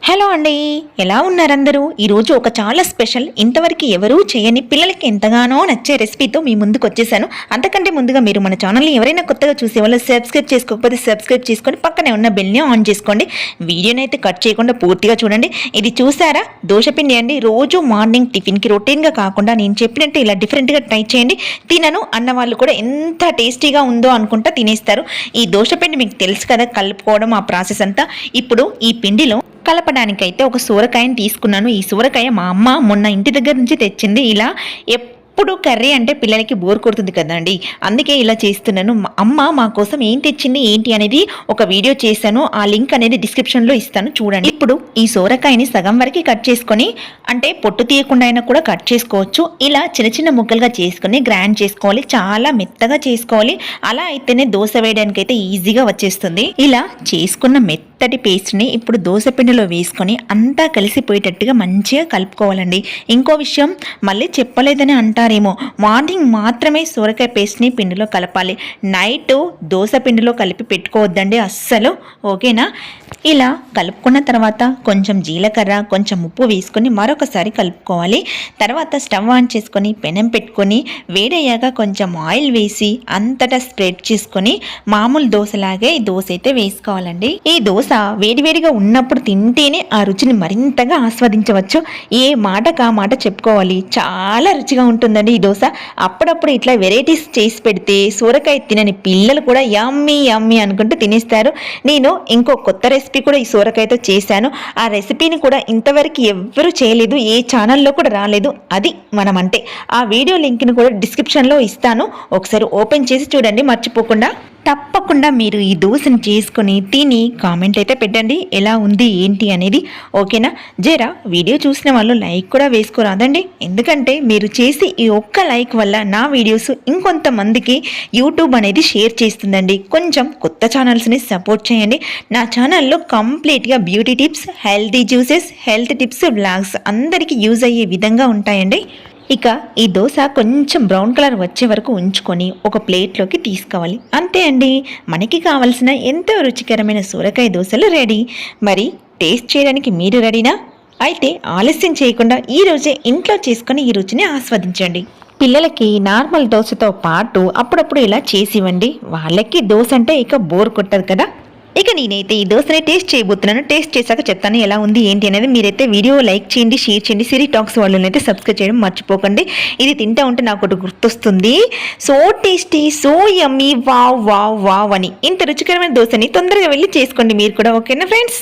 Hello అండి, ఎలా ఉన్నారు అందరూ? ఈరోజు ఒక చాలా స్పెషల్, ఇంతవరకు ఎవరూ చేయని, పిల్లలకి ఎంతగానో నచ్చే రెసిపీతో మీ ముందుకు వచ్చేసాను. అంతకంటే ముందుగా మీరు మన ఛానల్ని ఎవరైనా కొత్తగా చూసే వాళ్ళు సబ్స్క్రైబ్ చేసుకోకపోతే సబ్స్క్రైబ్ చేసుకొని పక్కనే ఉన్న బెల్ని ఆన్ చేసుకోండి. వీడియోని అయితే కట్ చేయకుండా పూర్తిగా చూడండి. ఇది చూసారా, దోశపిండి అండి. రోజు మార్నింగ్ టిఫిన్కి రొటీన్గా కాకుండా నేను చెప్పినట్టు ఇలా డిఫరెంట్గా ట్రై చేయండి. తినను అన్న వాళ్ళు కూడా ఎంత టేస్టీగా ఉందో అనుకుంటా తినేస్తారు. ఈ దోశపిండి మీకు తెలుసు కదా, కలుపుకోవడం ఆ ప్రాసెస్ అంతా. ఇప్పుడు ఈ పిండిలో కలపడానికైతే ఒక సూరకాయని తీసుకున్నాను. ఈ సూరకాయ మా అమ్మ మొన్న ఇంటి దగ్గర నుంచి తెచ్చింది. ఇలా ఎప్పుడు కర్రీ అంటే పిల్లలకి బోర్ కొడుతుంది కదండి, అందుకే ఇలా చేస్తున్నాను. అమ్మ మా కోసం ఏం తెచ్చింది ఏంటి అనేది ఒక వీడియో చేశాను. ఆ లింక్ అనేది డిస్క్రిప్షన్లో ఇస్తాను, చూడండి. ఇప్పుడు ఈ సూరకాయని సగం వరకు కట్ చేసుకొని, అంటే పొట్టు తీయకుండా అయినా కూడా కట్ చేసుకోవచ్చు. ఇలా చిన్న చిన్న ముక్కలుగా చేసుకొని గ్రైండ్ చేసుకోవాలి, చాలా మెత్తగా చేసుకోవాలి. అలా అయితేనే దోశ వేయడానికి అయితే ఈజీగా వచ్చేస్తుంది. ఇలా చేసుకున్న మెత్తటి పేస్ట్ని ఇప్పుడు దోశ పిండిలో వేసుకొని అంతా కలిసిపోయేటట్టుగా మంచిగా కలుపుకోవాలండి. ఇంకో విషయం మళ్ళీ చెప్పలేదని అంటారేమో, మార్నింగ్ మాత్రమే సొరకాయ పేస్ట్ని పిండిలో కలపాలి. నైట్ దోశ పిండిలో కలిపి పెట్టుకోవద్దండి అస్సలు, ఓకేనా? ఇలా కలుపుకున్న తర్వాత కొంచెం జీలకర్ర, కొంచెం ఉప్పు వేసుకొని మరొకసారి కలుపుకోవాలి. తర్వాత స్టవ్ ఆన్ చేసుకొని పెనం పెట్టుకొని వేడయ్యాక కొంచెం ఆయిల్ వేసి అంతటా స్ప్రెడ్ చేసుకొని మామూలు దోశలాగే ఈ దోశ అయితే వేసుకోవాలండి. ఈ దోశ వేడివేడిగా ఉన్నప్పుడు తింటేనే ఆ రుచిని మరింతగా ఆస్వాదించవచ్చు. ఏ మాటకు ఆ మాట చెప్పుకోవాలి, చాలా రుచిగా ఉంటుందండి ఈ దోశ. అప్పుడప్పుడు ఇట్లా వెరైటీస్ చేసి పెడితే సూరకాయ తినని పిల్లలు కూడా యమ్మీ యమ్మీ అనుకుంటూ తినేస్తారు. నేను ఇంకో కొత్త రెసిపీ కూడా ఈ సూరకాయతో చేశాను. ఆ రెసిపీని కూడా ఇంతవరకు ఎవ్వరూ చేయలేదు, ఏ ఛానల్లో కూడా రాలేదు. అది మనం అంటే ఆ వీడియో లింక్ని కూడా డిస్క్రిప్షన్లో ఇస్తాను, ఒకసారి ఓపెన్ చేసి చూడండి మర్చిపోకుండా. తప్పకుండా మీరు ఈ దోశను చేసుకొని తిని కామెంట్ అయితే పెట్టండి, ఎలా ఉంది ఏంటి అనేది, ఓకేనా? జరా వీడియో చూసిన వాళ్ళు లైక్ కూడా వేసుకోరాదండి, ఎందుకంటే మీరు చేసి ఈ ఒక్క లైక్ వల్ల నా వీడియోస్ ఇంకొంతమందికి యూట్యూబ్ అనేది షేర్ చేస్తుందండి. కొంచెం కొత్త ఛానల్స్ని సపోర్ట్ చేయండి. నా ఛానల్లో కంప్లీట్గా beauty tips, healthy juices, health tips, vlogs అందరికీ యూజ్ అయ్యే విధంగా ఉంటాయండి. ఇక ఈ దోశ కొంచెం బ్రౌన్ కలర్ వచ్చే వరకు ఉంచుకొని ఒక ప్లేట్లోకి తీసుకోవాలి. అంతే అండి, మనకి కావాల్సిన ఎంతో రుచికరమైన సూరకాయ దోశలు రెడీ. మరి టేస్ట్ చేయడానికి మీరు రెడీనా? అయితే ఆలస్యం చేయకుండా ఈ రోజే ఇంట్లో చేసుకొని ఈ రుచిని ఆస్వాదించండి. పిల్లలకి నార్మల్ దోశతో పాటు అప్పుడప్పుడు ఇలా చేసి ఇవ్వండి, వాళ్ళకి దోశ అంటే ఇక బోర్ కొట్టదు కదా. ఇక నేనైతే ఈ దోశని టేస్ట్ చేయబోతున్నాను. టేస్ట్ చేశాక చెప్తాను ఎలా ఉంది ఏంటి అనేది. మీరైతే వీడియో లైక్ చేయండి, షేర్ చేయండి. సిరి టాక్స్ వాళ్ళని అయితే సబ్స్క్రైబ్ చేయడం మర్చిపోకండి. ఇది తింటా ఉంటే నాకు ఒకటి గుర్తొస్తుంది, so tasty, so yummy, wow wow wow అని. ఇంత రుచికరమైన దోశని తొందరగా వెళ్ళి చేసుకోండి మీరు కూడా, ఓకేనా ఫ్రెండ్స్?